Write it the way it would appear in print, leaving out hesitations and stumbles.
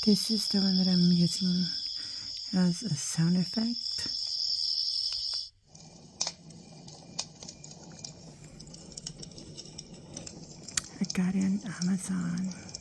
This is the one that I'm using as a sound effect. I got it on Amazon.